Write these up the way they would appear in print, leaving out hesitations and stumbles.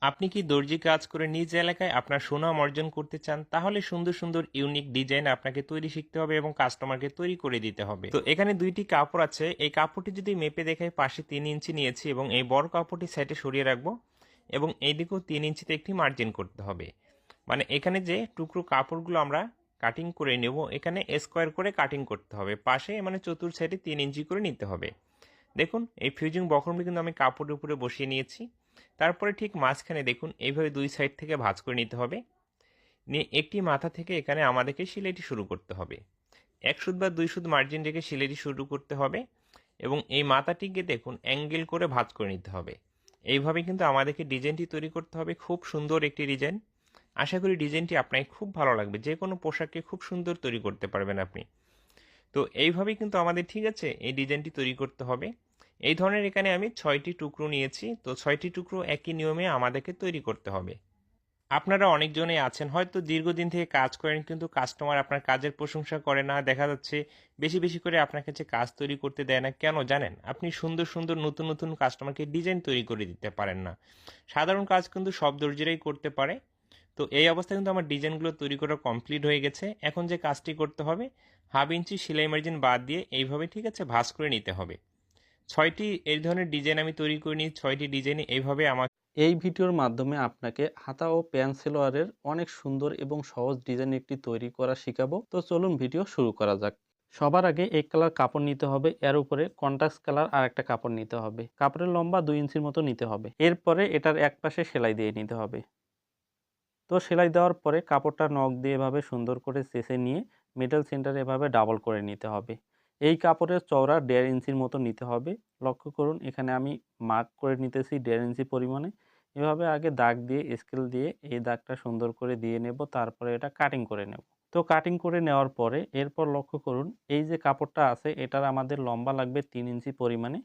আপনি কি দর্জি কাজ করে নিজ এলাকায় আপনার সুনাম অর্জন করতে চান? তাহলে সুন্দর, সুন্দর ইউনিক ডিজাইন আপনাকে তৈরি শিখতে হবে এবং কাস্টমারকে তৈরি করে দিতে হবে। তো এখানে ২ টি কাপড় আছে। এই কাপড়টি যদি মেপে দেখাই পাশে ৩ ইঞ্চি নিয়েছি এবং এই বড় কাপড়টি সাইডে সরিয়ে রাখবো এবং এইদিকেও ৩ ইঞ্চিতে একটি মার্জিন করতে হবে। মানে এখানে যে টুকরো কাপড়গুলো আমরা কাটিং করে নেব, এখানে স্কোয়ার করে কাটিং করতে হবে। পাশে মানে চতুর সাইডে ৩ ইঞ্চি করে নিতে হবে। দেখুন এই ফিউজিং বক্রমটি কিন্তু আমি কাপড়ের উপরে বসিয়ে নিয়েছি। তারপরে ঠিক মাঝখানে দেখুন এইভাবে ২ সাইড থেকে ভাঁজ করে নিতে হবে। নিয়ে একটি মাথা থেকে এখানে আমাদেরকে সেলাইটি শুরু করতে হবে। ১ সুত বা ২ সুত মার্জিন রেখে সেলাইটি শুরু করতে হবে এবং এই মাথাটিকে দেখুন অ্যাঙ্গেল করে ভাঁজ করে নিতে হবে। এইভাবে কিন্তু আমাদেরকে ডিজাইনটি তৈরি করতে হবে। খুব সুন্দর একটি ডিজাইন। আশা করি ডিজাইনটি আপনাকে খুব ভালো লাগবে। যেকোনো পোশাককে খুব সুন্দর তৈরি করতে পারবেন আপনি। তো এইভাবেই কিন্তু আমাদের ঠিক আছে এই ডিজাইনটি তৈরি করতে হবে। এই ধরনের এখানে আমি ৬টি টুকরো নিয়েছি। তো ৬টি টুকরো একই নিয়মে আমাদেরকে তৈরি করতে হবে। আপনারা অনেকজনেই আছেন হয়তো দীর্ঘদিন থেকে কাজ করেন কিন্তু কাস্টমার আপনার কাজের প্রশংসা করে না। দেখা যাচ্ছে বেশি, বেশি করে আপনার কাছে কাজ তৈরি করতে দেয় না। কেন জানেন? আপনি সুন্দর, সুন্দর নতুন, নতুন কাস্টমারকে ডিজাইন তৈরি করে দিতে পারেন না। সাধারণ কাজ কিন্তু সব দর্জিরাই করতে পারে। তো এই অবস্থায় কিন্তু আমার ডিজাইনগুলো তৈরি করা কমপ্লিট হয়ে গেছে। এখন যে কাজটি করতে হবে, হাফ ইঞ্চি সেলাই মার্জিন বাদ দিয়ে এইভাবে ঠিক আছে ভাঁজ করে নিতে হবে। ৬টি এই ধরনের ডিজাইন আমি তৈরি করে নিই। ৬টি ডিজাইন এইভাবে এই ভিডিওর মাধ্যমে আপনাকে হাতা ও প্যান্ট সালোয়ারের অনেক সুন্দর এবং সহজ ডিজাইন একটি তৈরি করা শিখাবো। তো চলুন ভিডিও শুরু করা যাক। সবার আগে এক কালার কাপড় নিতে হবে, এর উপরে কন্ট্রাস্ট কালার আর একটা কাপড় নিতে হবে। কাপড়ের লম্বা ২ ইঞ্চির মতো নিতে হবে। এরপরে এটার এক পাশে সেলাই দিয়ে নিতে হবে। তো সেলাই দেওয়ার পরে কাপড়টা নখ দিয়ে এভাবে সুন্দর করে চেঁচে নিয়ে মিডল সেন্টারে এভাবে ডাবল করে নিতে হবে। এই কাপড়ের চওড়া ১.৫ ইঞ্চির মতো নিতে হবে। লক্ষ্য করুন এখানে আমি মার্ক করে নিতেছি ১.৫ ইঞ্চি পরিমাণে। এভাবে আগে দাগ দিয়ে স্কেল দিয়ে এই দাগটা সুন্দর করে দিয়ে নেব, তারপরে এটা কাটিং করে নেব। তো কাটিং করে নেওয়ার পরে এরপর লক্ষ্য করুন এই যে কাপড়টা আছে এটার আমাদের লম্বা লাগবে ৩ ইঞ্চি পরিমাণে।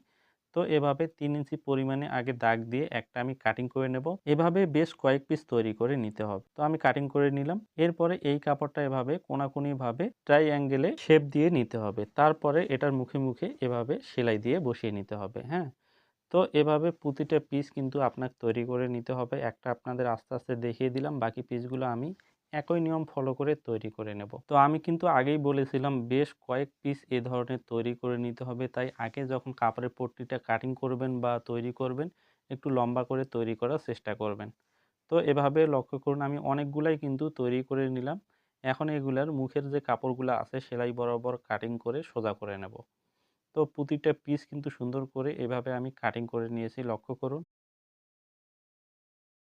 তো এভাবে ৩ ইঞ্চি পরিমাণে আগে দাগ দিয়ে একটা আমি কাটিং করে নেব। এভাবে বেশ কয়েক পিস তৈরি করে নিতে হবে। তো আমি কাটিং করে নিলাম। এরপরে এই কাপড়টা এভাবে কোনাকুনি ভাবে ট্রাইঅ্যাঙ্গেলে শেপ দিয়ে নিতে হবে। তারপরে এটার মুখে মুখে এভাবে সেলাই দিয়ে বসিয়ে নিতে হবে। হ্যাঁ, তো এভাবে প্রতিটা পিস কিন্তু আপনাকে তৈরি করে নিতে হবে। একটা আপনাদের আস্তে আস্তে দেখিয়ে দিলাম, বাকি পিসগুলো আমি একই নিয়ম ফলো করে তৈরি করে নেব। তো আমি কিন্তু আগেই বলেছিলাম বেশ কয়েক পিস এ ধরনের তৈরি করে নিতে হবে। তাই আগে যখন কাপড়ের পট্টিটা কাটিং করবেন বা তৈরি করবেন একটু লম্বা করে তৈরি করার চেষ্টা করবেন। তো এভাবে লক্ষ্য করুন আমি অনেকগুলাই কিন্তু তৈরি করে নিলাম। এখন এগুলার মুখের যে কাপড়গুলো আছে সেলাই বরাবর কাটিং করে সোজা করে নেব। তো প্রতিটা পিস কিন্তু সুন্দর করে এভাবে আমি কাটিং করে নিয়েছি, লক্ষ্য করুন।